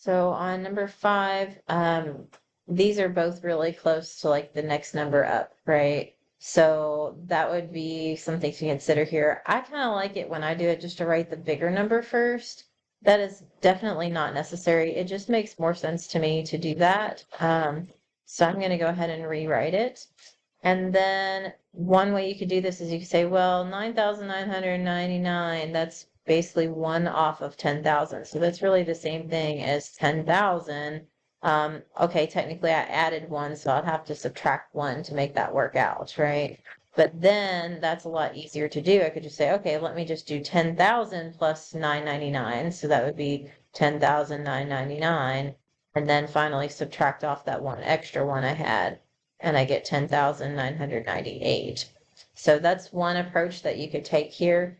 So on number 5, these are both really close to like the next number up, right? So that would be something to consider here. I kind of like it when I do it just to write the bigger number first. That is definitely not necessary. It just makes more sense to me to do that. So I'm going to go ahead and rewrite it. And then one way you could do this is you could say, well, 9,999, that's basically one off of 10,000. So that's really the same thing as 10,000. Okay, technically I added one, so I'd have to subtract one to make that work out, right? But then that's a lot easier to do. I could just say, okay, let me just do 10,000 plus 999. So that would be 10,999. And then finally subtract off that one extra one I had, and I get 10,998. So that's one approach that you could take here.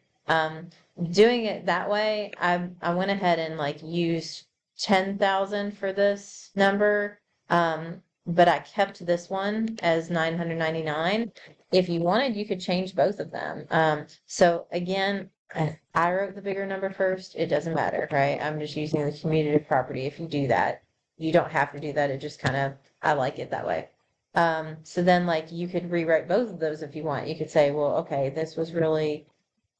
Doing it that way, I went ahead and like used 10,000 for this number, but I kept this one as 999. If you wanted, you could change both of them. So again, I wrote the bigger number first. It doesn't matter, right? I'm just using the commutative property. If you do that, you don't have to do that. It just kind of, I like it that way. So then like you could rewrite both of those if you want. You could say, well, okay, this was really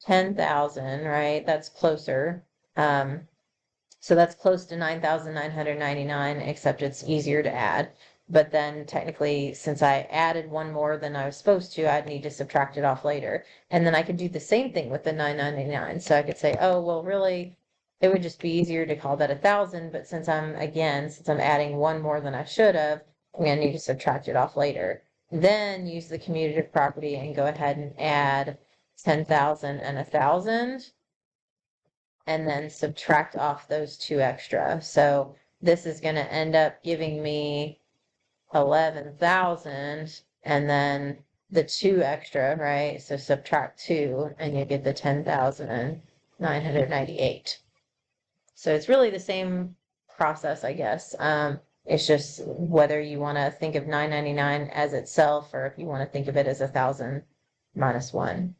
10,000, right? That's closer. So that's close to 9,999, except it's easier to add. But then technically, since I added one more than I was supposed to, I'd need to subtract it off later. And then I could do the same thing with the 999. So I could say, oh, well, really, it would just be easier to call that 1,000. But since I'm adding one more than I should have, I'm going to need to subtract it off later. Then use the commutative property and go ahead and add 10,000 and 1,000. And then subtract off those two extra. So this is going to end up giving me 11,000 and then the two extra, right? So subtract 2 and you get the 10,998. So it's really the same process, I guess. It's just whether you want to think of 999 as itself or if you want to think of it as 1,000 minus 1.